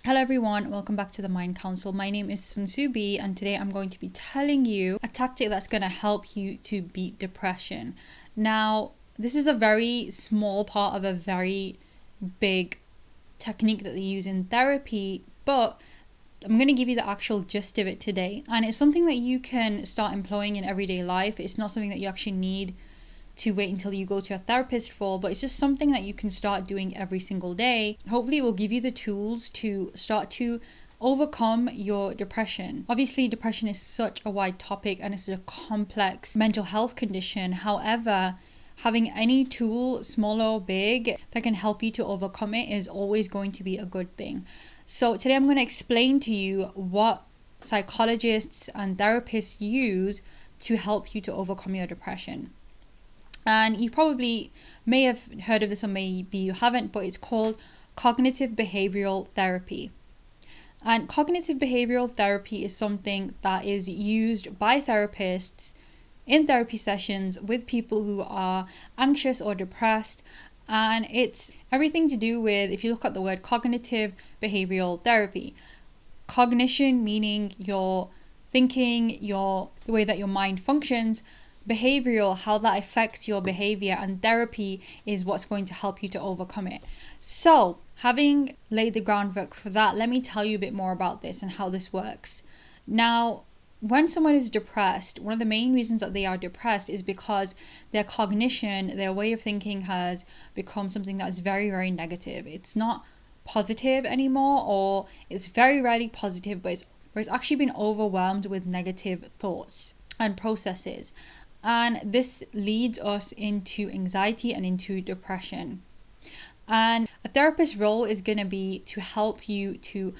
Hello everyone, welcome back to the Mind Council. My name is Sunsubi and today I'm going to be telling you a tactic that's going to help you to beat depression. Now, this is a very small part of a very big technique that they use in therapy, but I'm going to give you the actual gist of it today. And it's something that you can start employing in everyday life. It's not something that you actually need to wait until you go to a therapist for, but it's just something that you can start doing every single day. Hopefully it will give you the tools to start to overcome your depression. Obviously, depression is such a wide topic and it's a complex mental health condition. However, having any tool, small or big, that can help you to overcome it is always going to be a good thing. So today I'm going to explain to you what psychologists and therapists use to help you to overcome your depression. And you probably may have heard of this or maybe you haven't, but it's called cognitive behavioural therapy. And cognitive behavioural therapy is something that is used by therapists in therapy sessions with people who are anxious or depressed. And it's everything to do with, if you look at the word cognitive behavioural therapy, cognition meaning your thinking, the way that your mind functions, behavioral, how that affects your behavior, and therapy is what's going to help you to overcome it. So, having laid the groundwork for that, let me tell you a bit more about this and how this works. Now, when someone is depressed, one of the main reasons that they are depressed is because their cognition, their way of thinking has become something that is very, very negative. It's not positive anymore, or it's very rarely positive, but it's actually been overwhelmed with negative thoughts and processes. And this leads us into anxiety and into depression. And a therapist's role is going to be to help you to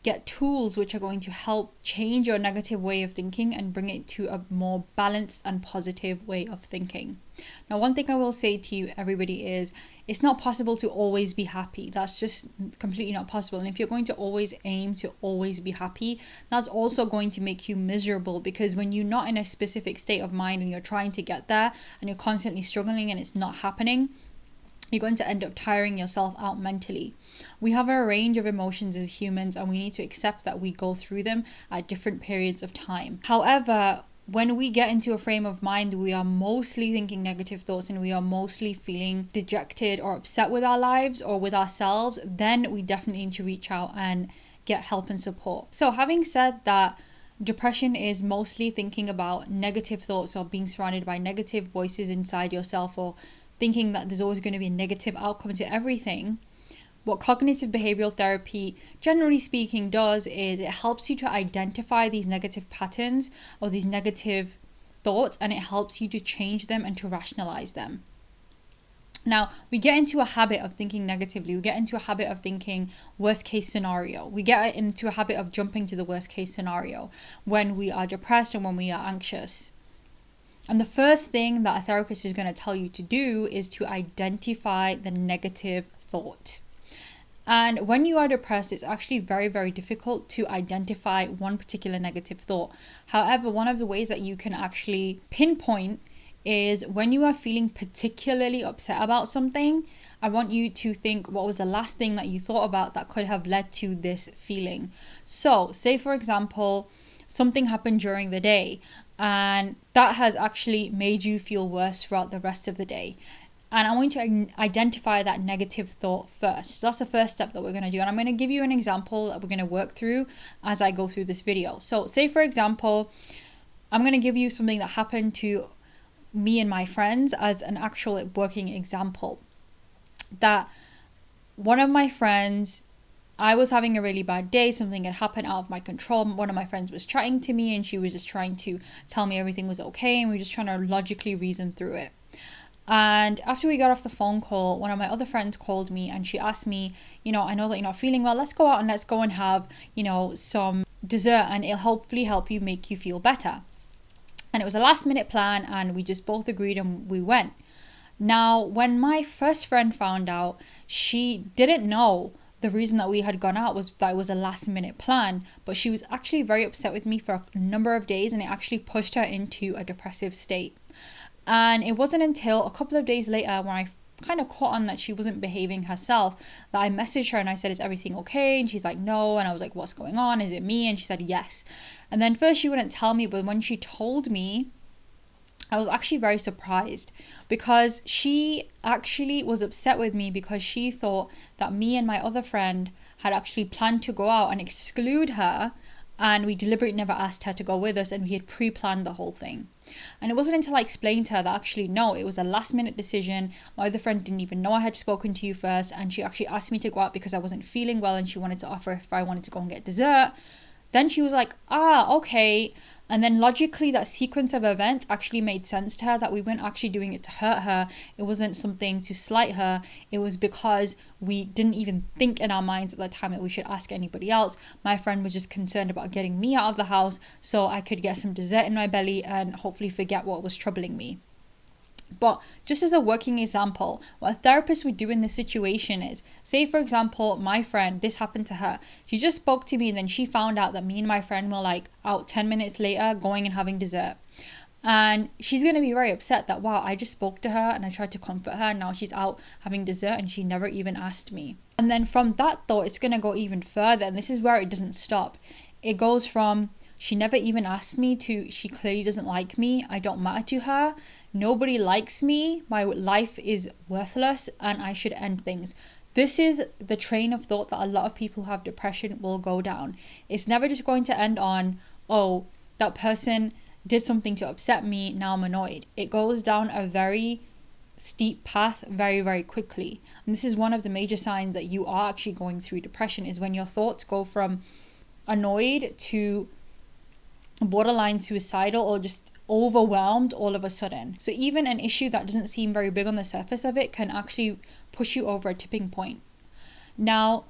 get tools which are going to help change your negative way of thinking and bring it to a more balanced and positive way of thinking. Now, one thing I will say to you, everybody, is it's not possible to always be happy. That's just completely not possible. And if you're going to always aim to always be happy, that's also going to make you miserable, because when you're not in a specific state of mind and you're trying to get there and you're constantly struggling and it's not happening, you're going to end up tiring yourself out mentally. We have a range of emotions as humans and we need to accept that we go through them at different periods of time. However, when we get into a frame of mind, we are mostly thinking negative thoughts and we are mostly feeling dejected or upset with our lives or with ourselves, then we definitely need to reach out and get help and support. So having said that, depression is mostly thinking about negative thoughts or being surrounded by negative voices inside yourself, or thinking that there's always going to be a negative outcome to everything. What cognitive behavioral therapy, generally speaking, does is it helps you to identify these negative patterns or these negative thoughts, and it helps you to change them and to rationalize them. Now, we get into a habit of thinking negatively. We get into a habit of thinking worst case scenario. We get into a habit of jumping to the worst case scenario when we are depressed and when we are anxious. And the first thing that a therapist is going to tell you to do is to identify the negative thought. And when you are depressed, it's actually very, very difficult to identify one particular negative thought. However, one of the ways that you can actually pinpoint is when you are feeling particularly upset about something, I want you to think, what was the last thing that you thought about that could have led to this feeling? So, say for example, something happened during the day and that has actually made you feel worse throughout the rest of the day. And I want you to identify that negative thought first. So that's the first step that we're going to do. And I'm going to give you an example that we're going to work through as I go through this video. So say, for example, I'm going to give you something that happened to me and my friends as an actual working example. That one of my friends, I was having a really bad day, something had happened out of my control. One of my friends was chatting to me and she was just trying to tell me everything was okay, and we were just trying to logically reason through it. And after we got off the phone call, one of my other friends called me and she asked me, I know that you're not feeling well, let's go out and let's go and have, some dessert and it'll hopefully help you, make you feel better. And it was a last minute plan and we just both agreed and we went. Now, when my first friend found out, she didn't know the reason that we had gone out was that it was a last minute plan, but she was actually very upset with me for a number of days and it actually pushed her into a depressive state. And it wasn't until a couple of days later when I kind of caught on that she wasn't behaving herself, that I messaged her and I said, is everything okay? And she's like, no. And I was like, what's going on? Is it me? And she said, yes. And then first she wouldn't tell me, but when she told me, I was actually very surprised, because she actually was upset with me because she thought that me and my other friend had actually planned to go out and exclude her, and we deliberately never asked her to go with us, and we had pre-planned the whole thing. And it wasn't until I explained to her that actually no, it was a last minute decision. My other friend didn't even know I had spoken to you first, and she actually asked me to go out because I wasn't feeling well and she wanted to offer if I wanted to go and get dessert. Then she was like, okay. And then logically, that sequence of events actually made sense to her, that we weren't actually doing it to hurt her. It wasn't something to slight her. It was because we didn't even think in our minds at that time that we should ask anybody else. My friend was just concerned about getting me out of the house so I could get some dessert in my belly and hopefully forget what was troubling me. But just as a working example, what a therapist would do in this situation is, say for example, my friend, this happened to her. She just spoke to me and then she found out that me and my friend were like out 10 minutes later going and having dessert. And she's going to be very upset that, wow, I just spoke to her and I tried to comfort her and now she's out having dessert and she never even asked me. And then from that thought, it's going to go even further. And this is where it doesn't stop. It goes from, she never even asked me, to she clearly doesn't like me, I don't matter to her, nobody likes me, my life is worthless and I should end things. This is the train of thought that a lot of people who have depression will go down. It's never just going to end on, oh, that person did something to upset me, now I'm annoyed. It goes down a very steep path very, very quickly. And this is one of the major signs that you are actually going through depression, is when your thoughts go from annoyed to borderline suicidal or just overwhelmed all of a sudden. So even an issue that doesn't seem very big on the surface of it can actually push you over a tipping point. Now,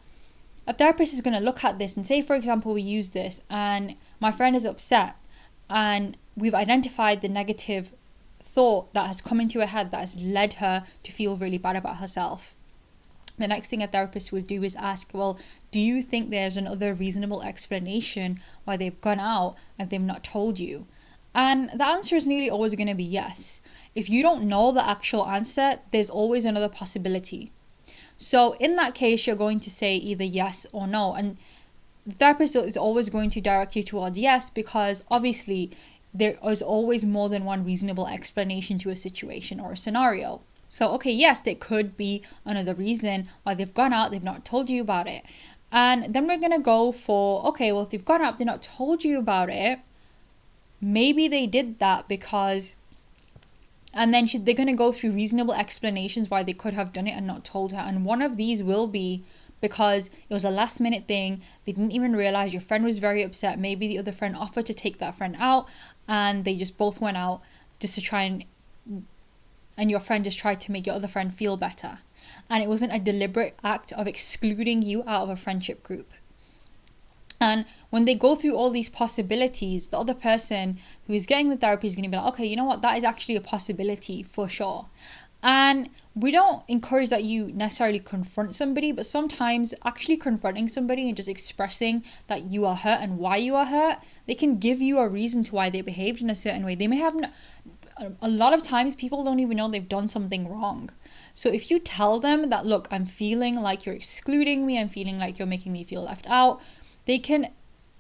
a therapist is going to look at this and say, for example, we use this and my friend is upset and we've identified the negative thought that has come into her head that has led her to feel really bad about herself. The next thing a therapist would do is ask, well, do you think there's another reasonable explanation why they've gone out and they've not told you? And the answer is nearly always going to be yes. If you don't know the actual answer, there's always another possibility. So in that case, you're going to say either yes or no. And the therapist is always going to direct you towards yes, because obviously there is always more than one reasonable explanation to a situation or a scenario. So, okay, yes, there could be another reason why they've gone out, they've not told you about it. And then we're going to go for, okay, well, if they've gone out, they've not told you about it, maybe they did that because, and then they're going to go through reasonable explanations why they could have done it and not told her. And one of these will be because it was a last minute thing. They didn't even realize your friend was very upset. Maybe the other friend offered to take that friend out and they just both went out just to try and your friend just tried to make your other friend feel better. And it wasn't a deliberate act of excluding you out of a friendship group. And when they go through all these possibilities, the other person who is getting the therapy is going to be like, okay, you know what, that is actually a possibility for sure. And we don't encourage that you necessarily confront somebody, but sometimes actually confronting somebody and just expressing that you are hurt and why you are hurt, they can give you a reason to why they behaved in a certain way. They may have a lot of times people don't even know they've done something wrong. So if you tell them that, look, I'm feeling like you're excluding me, I'm feeling like you're making me feel left out, they can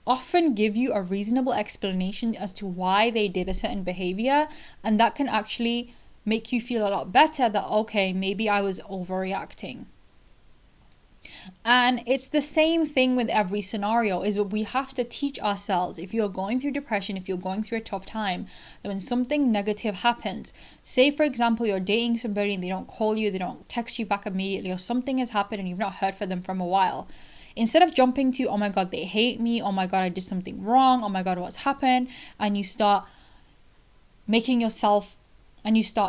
often give you a reasonable explanation as to why they did a certain behavior, and that can actually make you feel a lot better that, okay, maybe I was overreacting. And it's the same thing with every scenario, is what we have to teach ourselves. If you're going through depression, if you're going through a tough time, that when something negative happens, say for example you're dating somebody and they don't call you, they don't text you back immediately, or something has happened and you've not heard from them from a while, instead of jumping to, oh my god, they hate me, oh my god, I did something wrong, oh my god, what's happened, and you start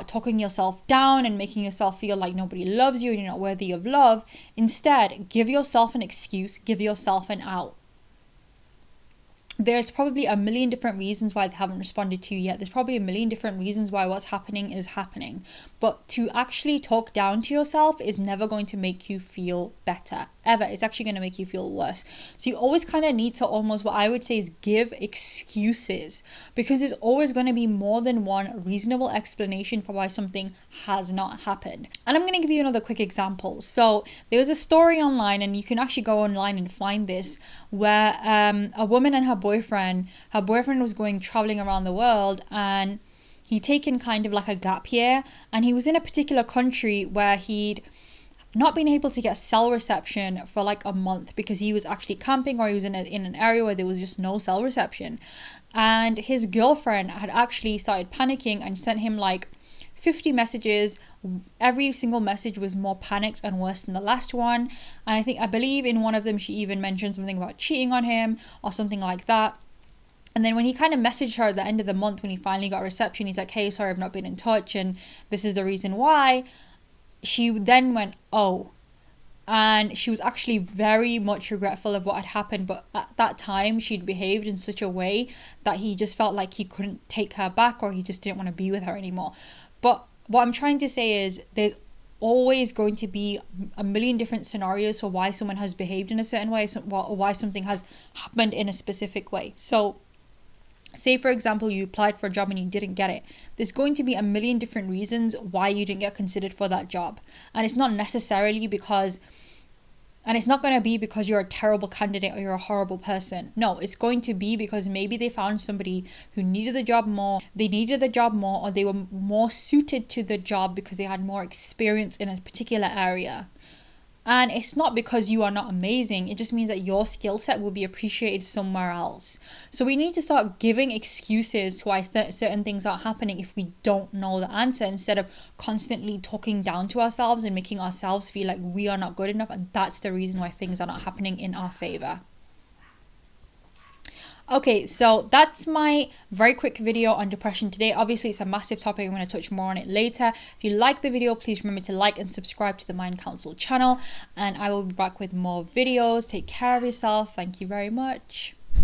talking yourself down and making yourself feel like nobody loves you and you're not worthy of love. Instead, give yourself an excuse, give yourself an out. There's probably a million different reasons why they haven't responded to you yet. There's probably a million different reasons why what's happening is happening. But to actually talk down to yourself is never going to make you feel better, whatever, it's actually going to make you feel worse. So you always kind of need to almost, what I would say is, give excuses, because there's always going to be more than one reasonable explanation for why something has not happened. And I'm going to give you another quick example. So there was a story online, and you can actually go online and find this, where a woman and her boyfriend was going traveling around the world, and he'd taken kind of like a gap year, and he was in a particular country where he'd not been able to get cell reception for like a month, because he was actually camping, or he was in an area where there was just no cell reception. And his girlfriend had actually started panicking and sent him like 50 messages. Every single message was more panicked and worse than the last one. And I believe in one of them she even mentioned something about cheating on him or something like that. And then when he kind of messaged her at the end of the month, when he finally got reception, he's like, hey, sorry, I've not been in touch, and this is the reason why. She then went, oh. And she was actually very much regretful of what had happened. But at that time, she'd behaved in such a way that he just felt like he couldn't take her back, or he just didn't want to be with her anymore. But what I'm trying to say is, there's always going to be a million different scenarios for why someone has behaved in a certain way, or why something has happened in a specific way. So say, for example, you applied for a job and you didn't get it. There's going to be a million different reasons why you didn't get considered for that job. And it's not necessarily because, and it's not going to be because you're a terrible candidate or you're a horrible person. No, it's going to be because maybe they found somebody who needed the job more. They needed the job more, or they were more suited to the job because they had more experience in a particular area. And it's not because you are not amazing. It just means that your skill set will be appreciated somewhere else. So we need to start giving excuses to why certain things aren't happening if we don't know the answer, instead of constantly talking down to ourselves and making ourselves feel like we are not good enough, and that's the reason why things are not happening in our favor. Okay, so that's my very quick video on depression today. Obviously, it's a massive topic. I'm going to touch more on it later. If you like the video, please remember to like and subscribe to the Mind Council channel. And I will be back with more videos. Take care of yourself. Thank you very much.